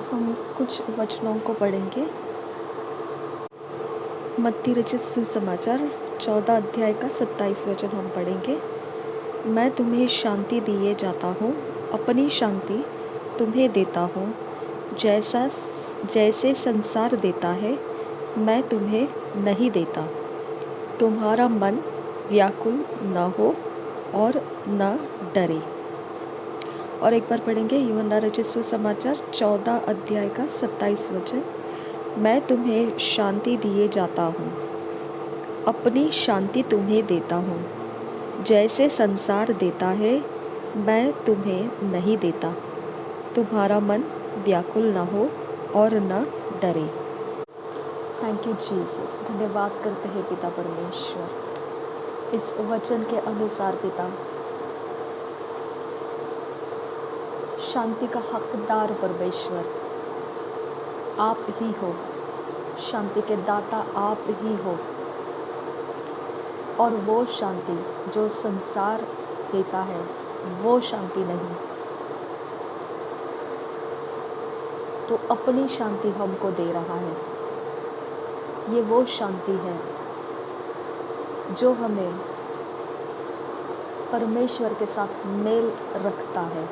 हम कुछ वचनों को पढ़ेंगे। मत्ती रचित सुसमाचार 14 अध्याय का 27 वचन हम पढ़ेंगे। मैं तुम्हें शांति दिए जाता हूँ, अपनी शांति तुम्हें देता हूँ। जैसे संसार देता है, मैं तुम्हें नहीं देता। तुम्हारा मन व्याकुल न हो और न डरे। और एक बार पढ़ेंगे यूहन्ना रचित सुसमाचार 14 अध्याय का 27 वचन। मैं तुम्हें शांति दिए जाता हूँ, अपनी शांति तुम्हें देता हूँ। जैसे संसार देता है, मैं तुम्हें नहीं देता। तुम्हारा मन व्याकुल न हो और न डरे। Thank you Jesus. धन्यवाद करते हैं पिता परमेश्वर इस वचन के अनुसार। पिता, शांति का हकदार परमेश्वर आप ही हो, शांति के दाता आप ही हो। और वो शांति जो संसार देता है, वो शांति नहीं, तो अपनी शांति हमको दे रहा है। ये वो शांति है जो हमें परमेश्वर के साथ मेल रखता है।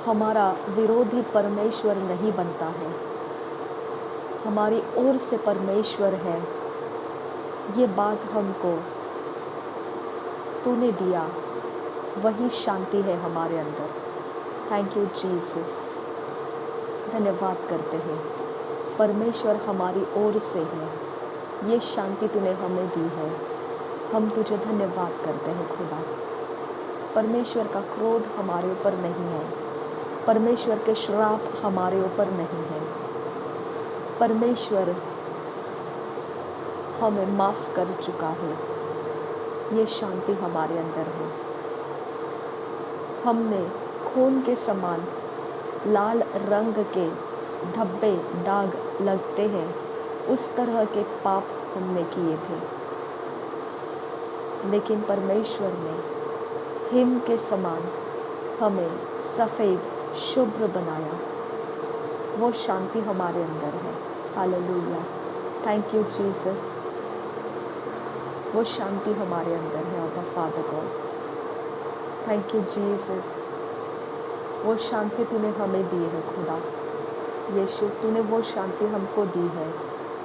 हमारा विरोधी परमेश्वर नहीं बनता है, हमारी ओर से परमेश्वर है। ये बात हमको तूने दिया, वही शांति है हमारे अंदर। Thank you Jesus. धन्यवाद करते हैं, परमेश्वर हमारी ओर से है। ये शांति तूने हमें दी है, हम तुझे धन्यवाद करते हैं खुदा। परमेश्वर का क्रोध हमारे ऊपर नहीं है, परमेश्वर के श्राप हमारे ऊपर नहीं है। परमेश्वर हमें माफ़ कर चुका है, ये शांति हमारे अंदर है। हमने खून के समान लाल रंग के धब्बे दाग लगते हैं, उस तरह के पाप हमने किए थे, लेकिन परमेश्वर ने हिम के समान हमें सफ़ेद शुभ्र बनाया। वो शांति हमारे अंदर है। Hallelujah, thank you Jesus. वो शांति हमारे अंदर है our father God. Thank you Jesus. वो शांति तूने हमें दी है खुदा यीशु। तूने वो शांति हमको दी है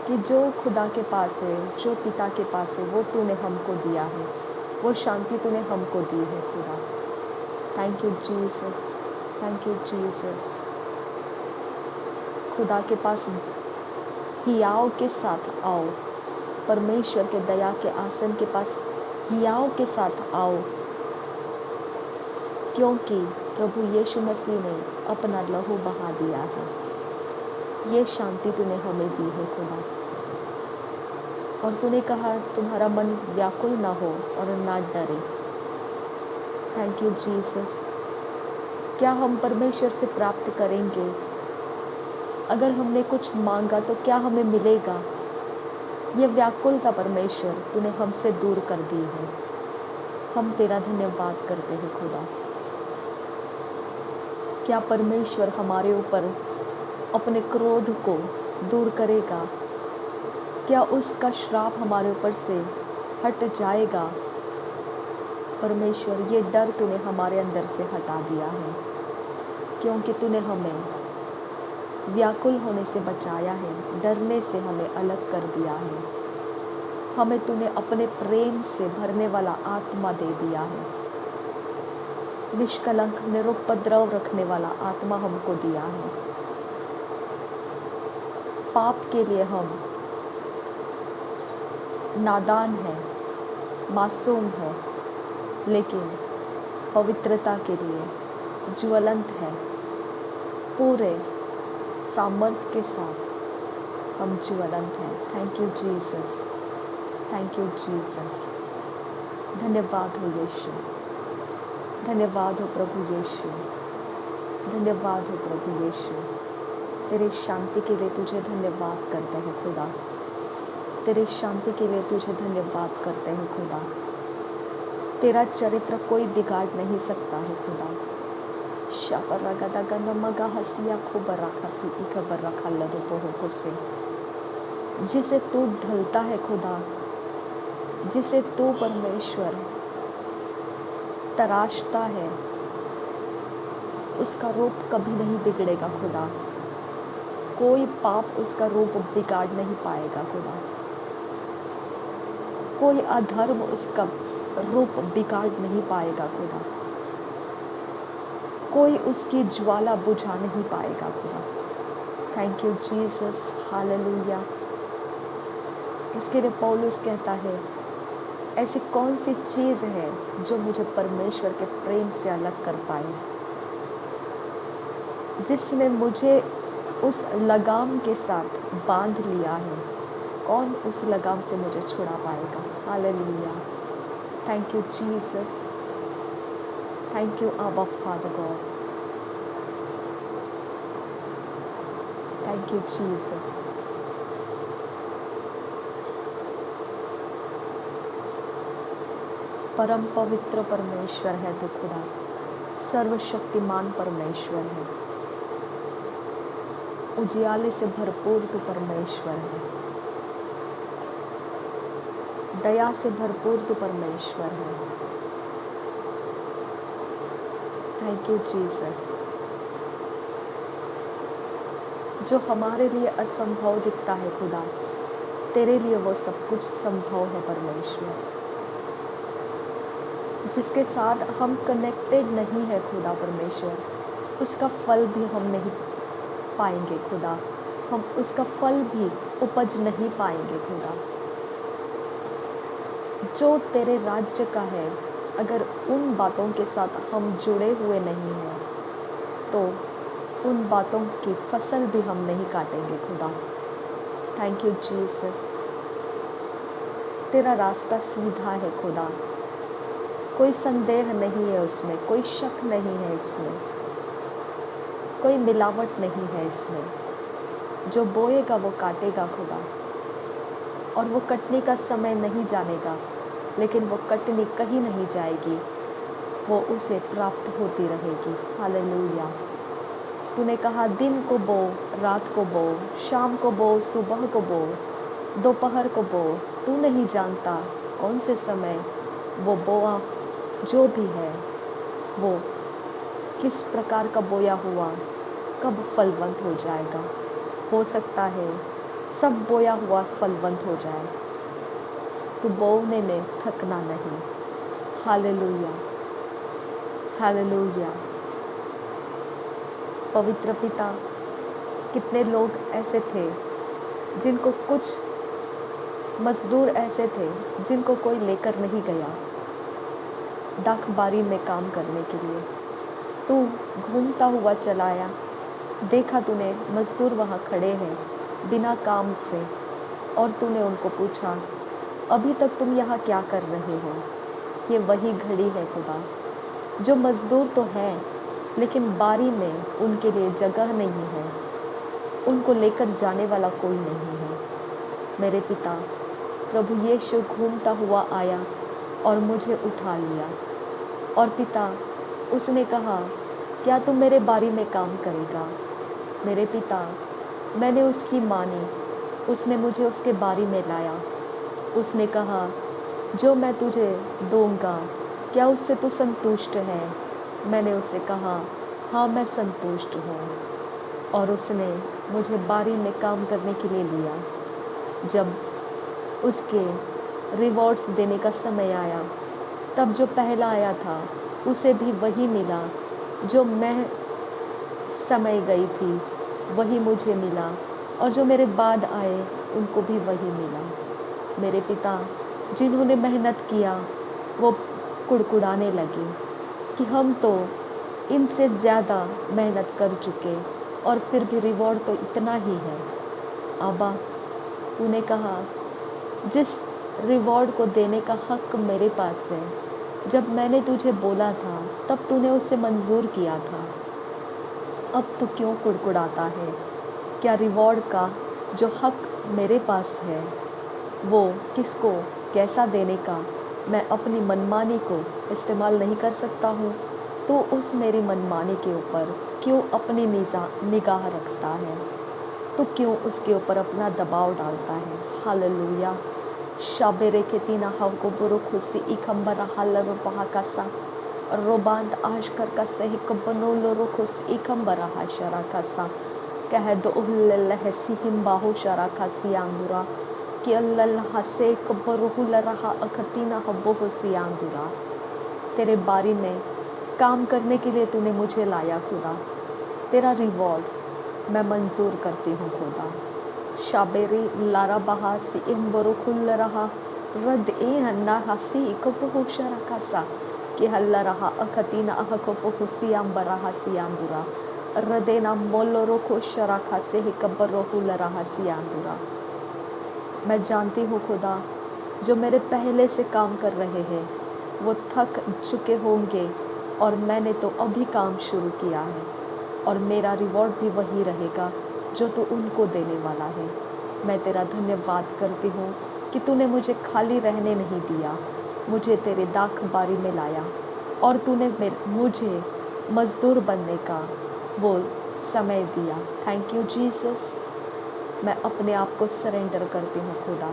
कि जो खुदा के पास है, जो पिता के पास है, वो तूने हमको दिया है। वो शांति तूने हमको दी है खुदा। Thank you Jesus, thank you Jesus. खुदा के पास हियाव के साथ आओ, परमेश्वर के दया के आसन के पास हियाव के साथ आओ, क्योंकि प्रभु यीशु मसीह ने अपना लहू बहा दिया है। ये शांति तूने हमें दी है खुदा। और तूने कहा तुम्हारा मन व्याकुल ना हो और ना डरे। Thank you Jesus. क्या हम परमेश्वर से प्राप्त करेंगे? अगर हमने कुछ मांगा तो क्या हमें मिलेगा? ये व्याकुलता परमेश्वर तूने हमसे दूर कर दी है। हम तेरा धन्यवाद करते हैं खुदा। क्या परमेश्वर हमारे ऊपर अपने क्रोध को दूर करेगा? क्या उसका श्राप हमारे ऊपर से हट जाएगा? परमेश्वर, ये डर तूने हमारे अंदर से हटा दिया है, क्योंकि तूने हमें व्याकुल होने से बचाया है, डरने से हमें अलग कर दिया है। हमें तूने अपने प्रेम से भरने वाला आत्मा दे दिया है, निष्कलंक निरुपद्रव रखने वाला आत्मा हमको दिया है। पाप के लिए हम नादान है, मासूम है, लेकिन पवित्रता के लिए ज्वलंत है। पूरे सामर्थ के साथ हम ज्वलंत हैं। Thank you Jesus, thank you Jesus. धन्यवाद हो यीशु, धन्यवाद हो प्रभु यीशु, धन्यवाद हो प्रभु यीशु। तेरे शांति के लिए तुझे धन्यवाद करते हैं खुदा। तेरे शांति के लिए तुझे धन्यवाद करते हैं खुदा। तेरा चरित्र कोई बिगाड़ नहीं सकता है खुदा। शापरागदागनमगा हसिया खोबरा खसी इकबरा खल्लरो बोहो से, जिसे तू ढलता है खुदा, जिसे तू परमेश्वर तराशता है, उसका रूप कभी नहीं बिगड़ेगा खुदा। कोई पाप उसका रूप बिगाड़ नहीं पाएगा खुदा। कोई अधर्म उसका रूप बिगाड़ नहीं पाएगा खुदा। कोई उसकी ज्वाला बुझा नहीं पाएगा खुदा। Thank you Jesus, hallelujah. इसके लिए पौलुस कहता है, ऐसी कौन सी चीज़ है जो मुझे परमेश्वर के प्रेम से अलग कर पाए, जिसने मुझे उस लगाम के साथ बांध लिया है। कौन उस लगाम से मुझे छुड़ा पाएगा। Hallelujah. Thank you Jesus, thank you Abba father God, thank you Jesus. परम पवित्र परमेश्वर है तू खुदा, सर्वशक्तिमान परमेश्वर है, उजियाले से भरपूर तू परमेश्वर है, दया से भरपूर तू परमेश्वर है। Thank you Jesus. जो हमारे लिए असंभव दिखता है खुदा, तेरे लिए वो सब कुछ संभव है परमेश्वर। जिसके साथ हम कनेक्टेड नहीं है खुदा परमेश्वर, उसका फल भी हम नहीं पाएंगे खुदा। हम उसका फल भी उपज नहीं पाएंगे खुदा। जो तेरे राज्य का है, अगर उन बातों के साथ हम जुड़े हुए नहीं हैं, तो उन बातों की फसल भी हम नहीं काटेंगे खुदा। Thank you Jesus. तेरा रास्ता सीधा है खुदा, कोई संदेह नहीं है उसमें, कोई शक नहीं है इसमें, कोई मिलावट नहीं है इसमें। जो बोएगा वो काटेगा खुदा, और वो कटने का समय नहीं जानेगा, लेकिन वो कटनी कहीं नहीं जाएगी, वो उसे प्राप्त होती रहेगी। हालेलुया। तूने कहा दिन को बो, रात को बो, शाम को बो, सुबह को बो, दोपहर को बो। तू नहीं जानता कौन से समय वो बोआ जो भी है, वो किस प्रकार का बोया हुआ कब फलवंत हो जाएगा। हो सकता है सब बोया हुआ फलवंत हो जाए, तो बोने में थकना नहीं। Hallelujah, hallelujah. पवित्र पिता, कितने लोग ऐसे थे जिनको कुछ मजदूर ऐसे थे जिनको कोई लेकर नहीं गया डाकबारी में काम करने के लिए। तू घूमता हुआ चलाया, देखा तूने मजदूर वहाँ खड़े हैं बिना काम से, और तूने उनको पूछा, अभी तक तुम यहाँ क्या कर रहे हो। ये वही घड़ी है खुदा, जो मजदूर तो हैं लेकिन बारी में उनके लिए जगह नहीं है, उनको लेकर जाने वाला कोई नहीं है। मेरे पिता प्रभु यीशु घूमता हुआ आया और मुझे उठा लिया, और पिता उसने कहा, क्या तुम मेरे बारी में काम करेगा। मेरे पिता, मैंने उसकी मानी, उसने मुझे उसके बारी में लाया। उसने कहा, जो मैं तुझे दूंगा क्या उससे तू संतुष्ट है। मैंने उससे कहा, हाँ मैं संतुष्ट हूँ, और उसने मुझे बारी में काम करने के लिए लिया। जब उसके रिवॉर्ड्स देने का समय आया, तब जो पहला आया था उसे भी वही मिला, जो मैं समय गई थी वही मुझे मिला, और जो मेरे बाद आए उनको भी वही मिला। मेरे पिता, जिन्होंने मेहनत किया वो कुड़कुड़ाने लगे कि हम तो इनसे ज़्यादा मेहनत कर चुके और फिर भी रिवॉर्ड तो इतना ही है। आबा, तूने कहा जिस रिवॉर्ड को देने का हक मेरे पास है, जब मैंने तुझे बोला था तब तूने उसे मंजूर किया था। अब तू क्यों कुड़कुड़ाता है। क्या रिवॉर्ड का जो हक मेरे पास है वो किसको कैसा देने का मैं अपनी मनमानी को इस्तेमाल नहीं कर सकता हूँ। तो उस मेरी मनमानी के ऊपर क्यों अपनी निगाह रखता है? तो क्यों उसके ऊपर अपना दबाव डालता है? हालेलुया। शाबेरे के तीना हाउ बुरु खुशी इकम्बरा हालर बहाकासा रोबांद आशकर का सही कबनो लोरो खुश इकम्बरा हाशरा कासा कह दो उल्लह सिहिम बाहु शरा खासी आंगुरा कि अल्लाह से कबरुहुल रहा अखतीना हब्बो हुसी आंगुरा। तेरे बारी में काम करने के लिए तूने मुझे लाया खुदा, तेरा रिवॉर्ड मैं मंजूर करती हूँ खुदा। शाबेरी लारा बहा सी इम्बरो खुल रहा रद ए हन्ना हसी इकपो हुशरा कासा कि हल्ला रहा अखतीना अहकपो हुसी आंबरा हसी आंगुरा रदेना मोलोरो खुशरा खासे ही कब्बरो हुल रहा सी आंगुरा। मैं जानती हूँ खुदा, जो मेरे पहले से काम कर रहे हैं वो थक चुके होंगे और मैंने तो अभी काम शुरू किया है और मेरा रिवॉर्ड भी वही रहेगा जो तू उनको देने वाला है। मैं तेरा धन्यवाद करती हूँ कि तूने मुझे खाली रहने नहीं दिया, मुझे तेरे दाख बारी में लाया और तूने मुझे मज़दूर बनने का वो समय दिया। Thank you Jesus. मैं अपने आप को सरेंडर करती हूँ खुदा,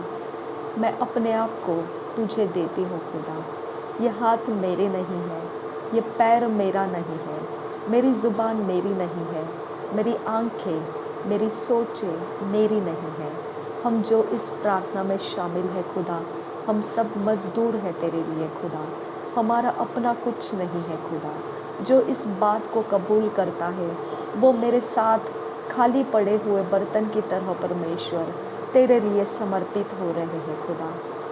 मैं अपने आप को तुझे देती हूँ खुदा। ये हाथ मेरे नहीं है, ये पैर मेरा नहीं है, मेरी ज़ुबान मेरी नहीं है, मेरी आंखें, मेरी सोचें मेरी नहीं है। हम जो इस प्रार्थना में शामिल है खुदा, हम सब मज़दूर हैं तेरे लिए खुदा, हमारा अपना कुछ नहीं है खुदा। जो इस बात को कबूल करता है वो मेरे साथ खाली पड़े हुए बर्तन की तरह परमेश्वर तेरे लिए समर्पित हो रहे हैं खुदा।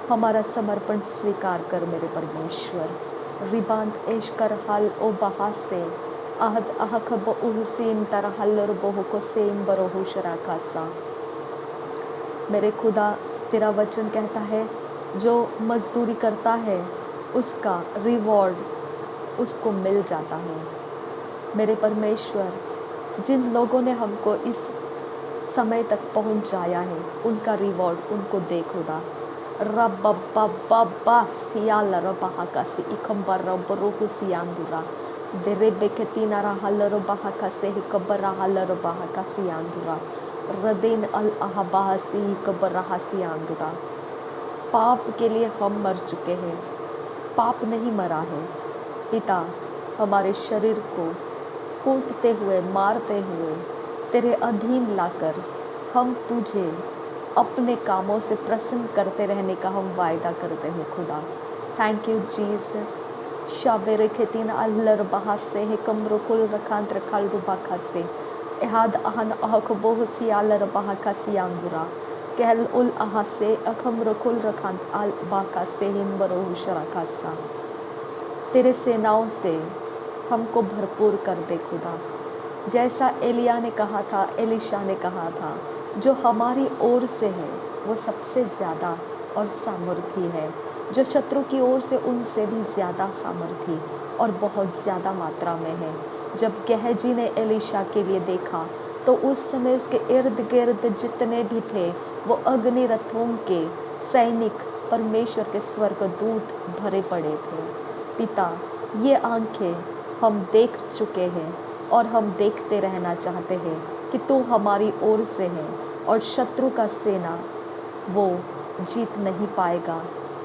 हमारा समर्पण स्वीकार कर मेरे परमेश्वर। रिबांत एश कर हाल ओ बहास से आहद अहखब उहसीन तरह हल्लर बोह को सेम बरोह शराकासा। मेरे खुदा, तेरा वचन कहता है जो मजदूरी करता है उसका रिवॉर्ड उसको मिल जाता है। मेरे परमेश्वर, जिन लोगों ने हमको इस समय तक पहुंचाया है उनका रिवॉर्ड उनको दे खुदा। रब्बा सियाल रबहा का सी इकम्बर रब्बरुहु सियांदुरा देरे बेकतीना रहल रबहा का से हिकबर रहल रबहा का सियांदुरा रदेन अल अहबाह सी हिकबर रहा सियांदुरा। पाप के लिए हम मर चुके हैं, पाप नहीं मरा है। पिता, हमारे शरीर को कूटते हुए, मारते हुए तेरे अधीन लाकर हम तुझे अपने कामों से प्रसन्न करते रहने का हम वायदा करते हैं खुदा। Thank you Jesus. शाबेरे खेतीन अल्लर बहा से है कमरो कुल रखांत रखाल रुबा खासे एहाद आहन अहक बोह सियालर बहा का सियांगुरा कहल उल आहा से अखम रकुल रखांत अल बाका से हिम बरोह शराकासा। तेरे सेनाओं से हमको भरपूर कर दे खुदा। जैसा एलिया ने कहा था, एलिशा ने कहा था, जो हमारी ओर से है वो सबसे ज़्यादा और सामर्थी है, जो शत्रु की ओर से उनसे भी ज़्यादा सामर्थी और बहुत ज़्यादा मात्रा में है। जब गेहजी ने एलिशा के लिए देखा तो उस समय उसके इर्द गिर्द जितने भी थे वो अग्नि रथों के सैनिक परमेश्वर के स्वर्गदूत भरे पड़े थे। पिता, ये आंखें हम देख चुके हैं और हम देखते रहना चाहते हैं कि तू हमारी ओर से है और शत्रु का सेना वो जीत नहीं पाएगा।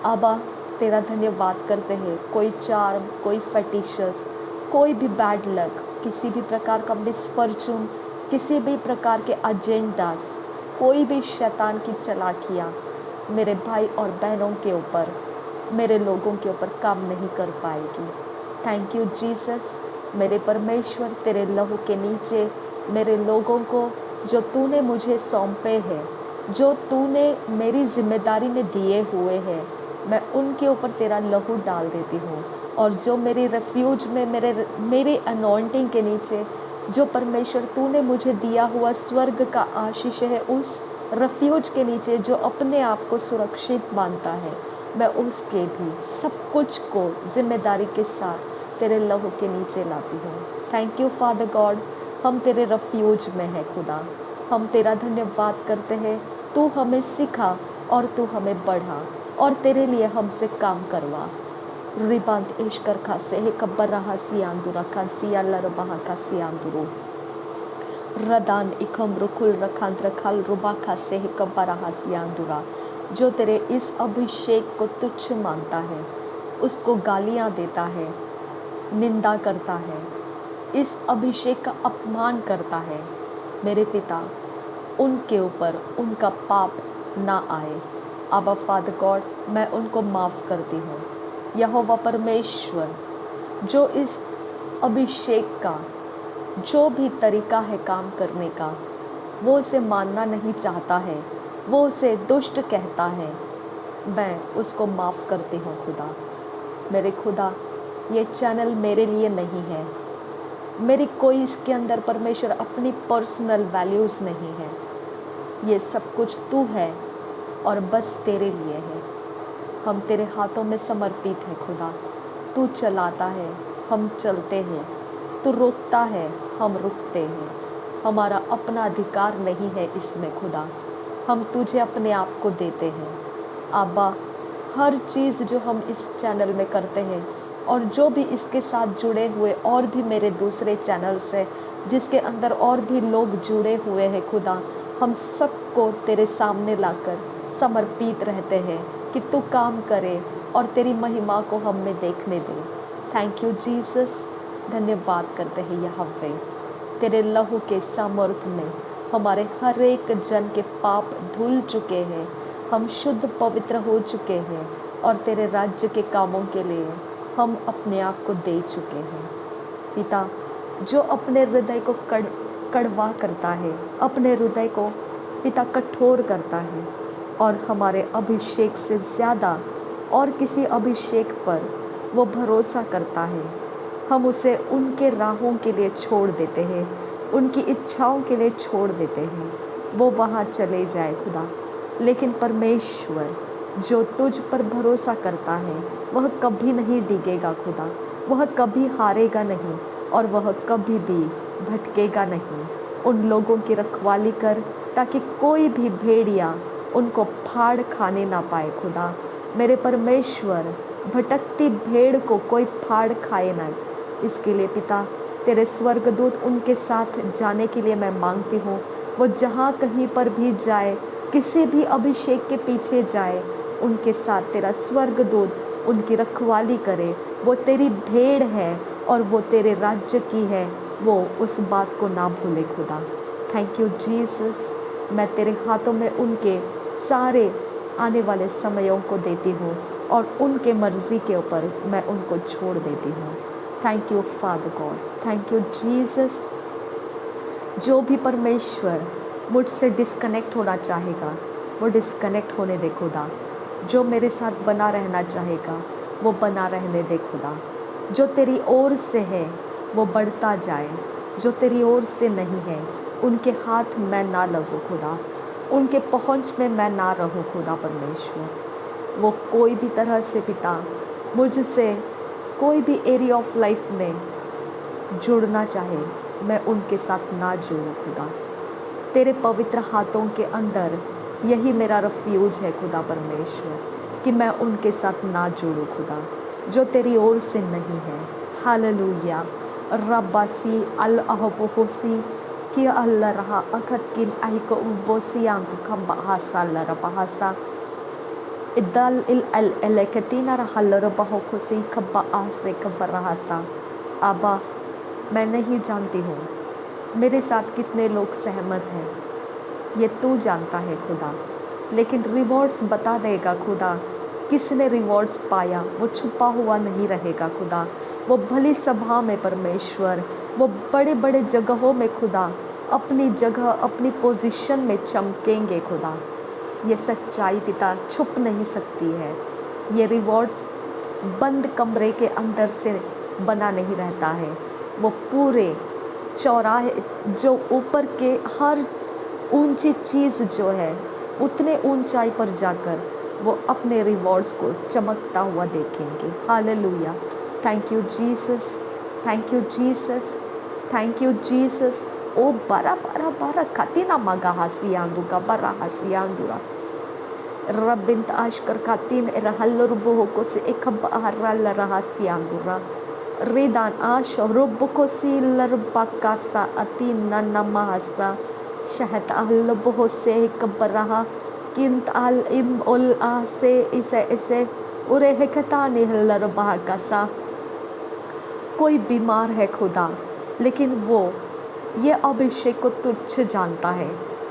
आबा, तेरा धन्यवाद करते हैं। कोई चार्म, कोई फेटिशस, कोई भी बैड लक, किसी भी प्रकार का मिसफॉर्चून, किसी भी प्रकार के एजेंडास, कोई भी शैतान की चालाकियाँ मेरे भाई और बहनों के ऊपर, मेरे लोगों के ऊपर काम नहीं कर पाएगी। Thank you Jesus. मेरे परमेश्वर, तेरे लहू के नीचे मेरे लोगों को जो तूने मुझे सौंपे हैं, जो तूने मेरी जिम्मेदारी में दिए हुए हैं, मैं उनके ऊपर तेरा लहू डाल देती हूँ। और जो मेरी रेफ्यूज में मेरे अनॉइंटिंग के नीचे जो परमेश्वर तूने मुझे दिया हुआ स्वर्ग का आशीष है, उस रेफ्यूज के नीचे जो अपने आप को सुरक्षित मानता है, मैं उसके भी सब कुछ को जिम्मेदारी के साथ तेरे लहू के नीचे लाती हूँ। Thank you father God. हम तेरे रेफ्यूज में हैं खुदा। हम तेरा धन्यवाद करते हैं। तू हमें सिखा और तू हमें बढ़ा और तेरे लिए हमसे काम करवा। रिबांत इश्कर खासे हे कब्बर रहा सियांदुरा खासिया लरबहा खासियांदुरो रदान इकम रुकुल रखांत रखल रुबा खासे हे कब्बर रहा सियांदुरा। जो तेरे इस अभिषेक को तुच्छ मानता है, उसको गालियां देता है, निंदा करता है, इस अभिषेक का अपमान करता है, मेरे पिता उनके ऊपर उनका पाप ना आए। अबा फादर गॉड, मैं उनको माफ़ करती हूँ। यहोवा परमेश्वर, जो इस अभिषेक का जो भी तरीका है काम करने का, वो उसे मानना नहीं चाहता है, वो उसे दुष्ट कहता है, मैं उसको माफ़ करती हूँ खुदा। मेरे खुदा, ये चैनल मेरे लिए नहीं है, मेरी कोई इसके अंदर परमेश्वर अपनी पर्सनल वैल्यूज़ नहीं है, ये सब कुछ तू है और बस तेरे लिए है। हम तेरे हाथों में समर्पित है खुदा। तू चलाता है, हम चलते हैं, तू रोकता है, हम रुकते हैं। हमारा अपना अधिकार नहीं है इसमें खुदा, हम तुझे अपने आप को देते हैं। आबा, हर चीज़ जो हम इस चैनल में करते हैं और जो भी इसके साथ जुड़े हुए और भी मेरे दूसरे चैनल्स हैं जिसके अंदर और भी लोग जुड़े हुए हैं खुदा, हम सबको तेरे सामने लाकर समर्पित रहते हैं कि तू काम करे और तेरी महिमा को हम में देखने दे। Thank you Jesus. धन्यवाद करते हैं यहोवा, तेरे लहू के सामर्थ्य में हमारे हर एक जन के पाप धुल चुके हैं, हम शुद्ध पवित्र हो चुके हैं और तेरे राज्य के कामों के लिए हम अपने आप को दे चुके हैं। पिता, जो अपने हृदय को कड़वा करता है, अपने हृदय को पिता कठोर करता है और हमारे अभिषेक से ज़्यादा और किसी अभिषेक पर वो भरोसा करता है, हम उसे उनके राहों के लिए छोड़ देते हैं, उनकी इच्छाओं के लिए छोड़ देते हैं, वो वहाँ चले जाए खुदा। लेकिन परमेश्वर, जो तुझ पर भरोसा करता है वह कभी नहीं डिगेगा खुदा, वह कभी हारेगा नहीं और वह कभी भी भटकेगा नहीं। उन लोगों की रखवाली कर ताकि कोई भी भेड़िया उनको फाड़ खाने ना पाए खुदा। मेरे परमेश्वर, भटकती भेड़ को कोई फाड़ खाए ना, इसके लिए पिता तेरे स्वर्गदूत उनके साथ जाने के लिए मैं मांगती हूँ। वो जहाँ कहीं पर भी जाए, किसी भी अभिषेक के पीछे जाए, उनके साथ तेरा स्वर्गदूत उनकी रखवाली करे। वो तेरी भेड़ है और वो तेरे राज्य की है, वो उस बात को ना भूले खुदा। Thank you Jesus. मैं तेरे हाथों में उनके सारे आने वाले समयों को देती हूँ और उनके मर्ज़ी के ऊपर मैं उनको छोड़ देती हूँ। Thank you father God, thank you Jesus. जो भी परमेश्वर मुझसे डिस्कनेक्ट होना चाहेगा वो डिस्कनेक्ट होने दे खुदा। जो मेरे साथ बना रहना चाहेगा वो बना रहने दे खुदा। जो तेरी ओर से है वो बढ़ता जाए, जो तेरी ओर से नहीं है उनके हाथ मैं ना लगूँ खुदा, उनके पहुँच में मैं ना रहूँ खुदा परमेश्वर। वो कोई भी तरह से पिता मुझसे कोई भी एरिया ऑफ लाइफ में जुड़ना चाहे, मैं उनके साथ ना जुड़ूँ खुदा। तेरे पवित्र हाथों के अंदर यही मेरा रिफ्यूज है खुदा परमेश्वर, कि मैं उनके साथ ना जुड़ूँ खुदा, जो तेरी ओर से नहीं है। हालेलुया। रब्बासी अल अहबोसी कि अल्लाह रहा अखत किन अहिको उबोसी आंकु खब्बा हासा लरा बहासा इदल इल अल एलेकतीना रहा लरा बहो खुशी खब्बा आसे खब्बा रहासा। आबा, मैं नहीं जानती हूँ मेरे साथ कितने लोग सहमत हैं, ये तू जानता है खुदा, लेकिन रिवॉर्ड्स बता देगा खुदा। किसने रिवॉर्ड्स पाया वो छुपा हुआ नहीं रहेगा खुदा। वो भली सभा में परमेश्वर, वो बड़े बड़े जगहों में खुदा अपनी जगह अपनी पोजीशन में चमकेंगे खुदा। ये सच्चाई पिता छुप नहीं सकती है। ये रिवॉर्ड्स बंद कमरे के अंदर से बना नहीं रहता है, वो पूरे चौराहे जो ऊपर के हर ऊंची चीज़ जो है उतने ऊंचाई पर जाकर वो अपने रिवॉर्ड्स को चमकता हुआ देखेंगे। Hallelujah. Thank you Jesus, thank you Jesus, thank you Jesus. ओ बारा बारा बारा खाती ना मगा हसियांदू का बारा हसियांदूरा Rabint ashkar katin erahalurbuhoko se ekabaharala rahasiangura. Redan ash rubukosi larbakasa atina namahasa. Shahat ahlbuhose ekabaraha. Kint al im ul ase ise उरे हेकता निहलर बहाकसा। कोई बीमार है खुदा, लेकिन वो ये अभिषेक को तुच्छ जानता है,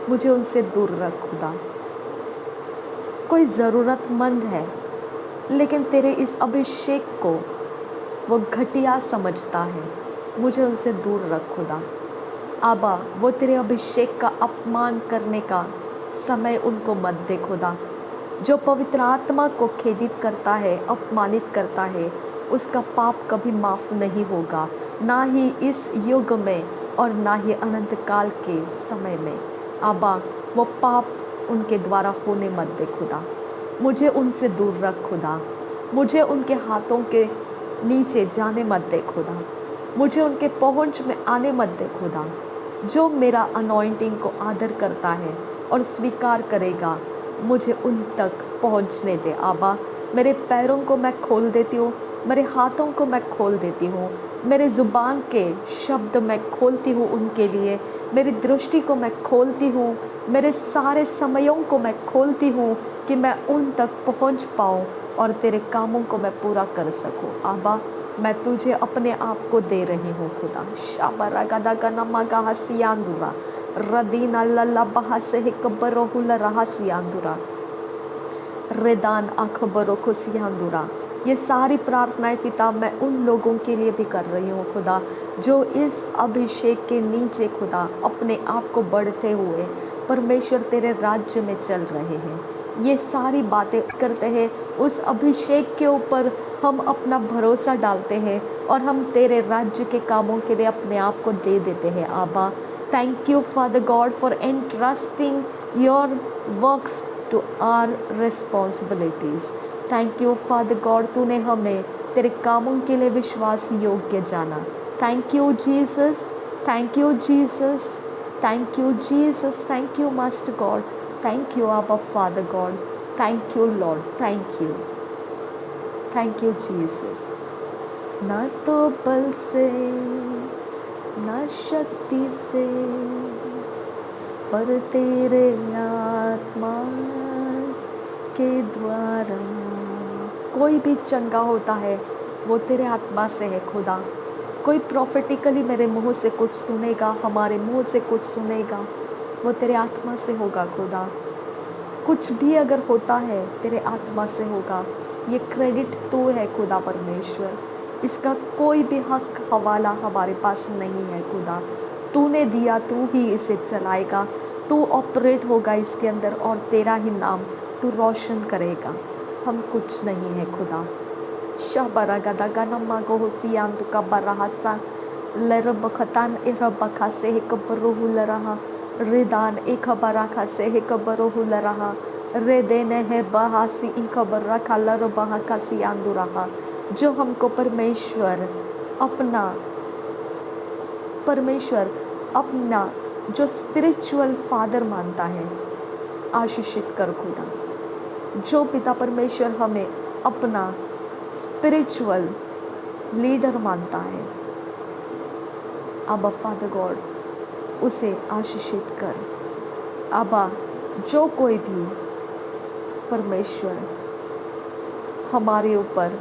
मुझे उनसे दूर रख खुदा। कोई ज़रूरतमंद है, लेकिन तेरे इस अभिषेक को वो घटिया समझता है, मुझे उनसे दूर रख खुदा। आबा, वो तेरे अभिषेक का अपमान करने का समय उनको मत दे खुदा। जो पवित्र आत्मा को खेदित करता है, अपमानित करता है, उसका पाप कभी माफ़ नहीं होगा, ना ही इस युग में और ना ही अनंत काल के समय में। आबा, वो पाप उनके द्वारा होने मत दे खुदा। मुझे उनसे दूर रख खुदा। मुझे उनके हाथों के नीचे जाने मत दे खुदा। मुझे उनके पहुंच में आने मत दे खुदा। जो मेरा अनॉइंटिंग को आदर करता है और स्वीकार करेगा, मुझे उन तक पहुंचने दे। आबा, मेरे पैरों को मैं खोल देती हूँ, मेरे हाथों को मैं खोल देती हूँ, मेरे ज़ुबान के शब्द मैं खोलती हूँ उनके लिए, मेरी दृष्टि को मैं खोलती हूँ, मेरे सारे समयों को मैं खोलती हूँ कि मैं उन तक पहुँच पाऊँ और तेरे कामों को मैं पूरा कर सकूँ। आबा, मैं तुझे अपने आप को दे रही हूँ खुदा। शाबरा गदा गनमा गहसियांदुरा रदीना लल्ला बहसे हिकबरोहुल रहसियांदुरा रेदान अखबरो खुशियांदुरा। ये सारी प्रार्थनाएं पिता मैं उन लोगों के लिए भी कर रही हूँ खुदा, जो इस अभिषेक के नीचे खुदा अपने आप को बढ़ते हुए परमेश्वर तेरे राज्य में चल रहे हैं। ये सारी बातें करते हैं, उस अभिषेक के ऊपर हम अपना भरोसा डालते हैं और हम तेरे राज्य के कामों के लिए अपने आप को दे देते हैं। Abba, thank you father God for entrusting your works to our responsibilities. Thank you father God, तूने हमें तेरे कामों के लिए विश्वास योग्य जाना। Thank you Jesus, thank you Jesus, thank you Jesus, thank you master God, thank you Abba father God, thank you lord, thank you Jesus. ना तो बल से ना शक्ति से, पर तेरे आत्मा के द्वारा। कोई भी चंगा होता है वो तेरे आत्मा से है खुदा। कोई प्रॉफिटिकली मेरे मुंह से कुछ सुनेगा, हमारे मुंह से कुछ सुनेगा, वो तेरे आत्मा से होगा खुदा। कुछ भी अगर होता है तेरे आत्मा से होगा। ये क्रेडिट तू है खुदा परमेश्वर, इसका कोई भी हक हवाला हमारे पास नहीं है खुदा। तूने दिया, तू ही इसे चलाएगा, तू ऑपरेट होगा इसके अंदर और तेरा ही नाम तू रोशन करेगा। हम कुछ नहीं है खुदा। शाबरा गदा गनमा गोहसियांत का बरहसा लरबखतान इरबखा से एक बरुहुल रहा रिदान एक बराखा से एक बरुहुल रहा रे देने है बहासी एक बरखा लर बहाका सियांदु रहा। जो हमको परमेश्वर अपना जो स्पिरिचुअल फादर मानता है, आशीषित कर खुदा। जो पिता परमेश्वर हमें अपना स्पिरिचुअल लीडर मानता है, आबा फादर गॉड, उसे आशीषित कर। आबा, जो कोई भी परमेश्वर हमारे ऊपर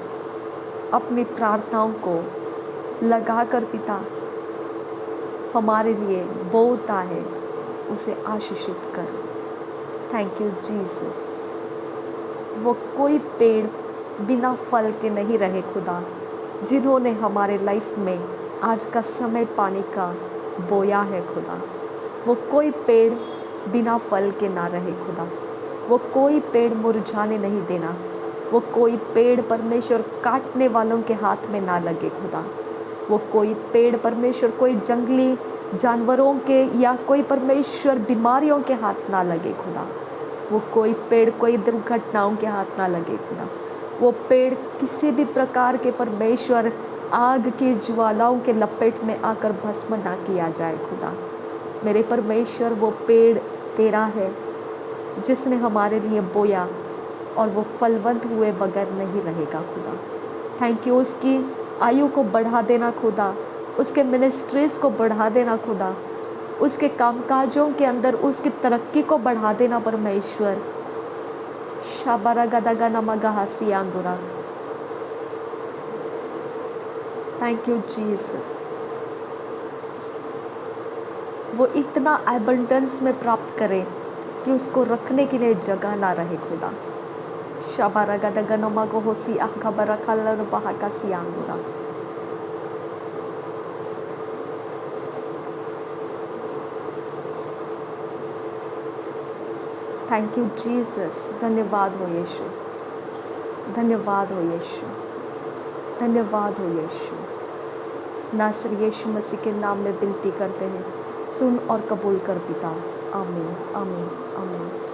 अपनी प्रार्थनाओं को लगाकर पिता हमारे लिए बोलता है, उसे आशीषित कर। Thank you Jesus. वो कोई पेड़ बिना फल के नहीं रहे खुदा, जिन्होंने हमारे लाइफ में आज का समय पाने का बोया है खुदा। वो कोई पेड़ बिना फल के ना रहे खुदा। वो कोई पेड़ मुरझाने नहीं देना। वो कोई पेड़ परमेश्वर काटने वालों के हाथ में ना लगे खुदा। वो कोई पेड़ परमेश्वर कोई जंगली जानवरों के या कोई परमेश्वर बीमारियों के हाथ ना लगे खुदा। वो कोई पेड़ कोई दुर्घटनाओं के हाथ ना लगे खुदा। वो पेड़ किसी भी प्रकार के परमेश्वर आग की ज्वालाओं के लपेट में आकर भस्म ना किया जाए खुदा। मेरे परमेश्वर, वो पेड़ तेरा है जिसने हमारे लिए बोया, और वो फलवंत हुए बगैर नहीं रहेगा खुदा। थैंक यू, उसकी आयु को बढ़ा देना खुदा, उसके मिनिस्ट्रीज़ को बढ़ा देना खुदा, उसके कामकाजों के अंदर उसकी तरक्की को बढ़ा देना परमेश्वर। शाबारा गदागा नमगा हसियांदुरा। Thank you Jesus. वो इतना एबंडेंस में प्राप्त करे कि उसको रखने के लिए जगह ना रहे खुदा। शाबारा गदागा नमगा होसी अखबरा कलर बहाका सियांदुरा। Thank you Jesus. धन्यवाद हो यीशु, धन्यवाद हो यीशु, धन्यवाद हो यीशु। नासरी यीशु मसीह के नाम में विनती करते हैं, सुन और कबूल कर पिता। आमीन, आमीन, आमीन।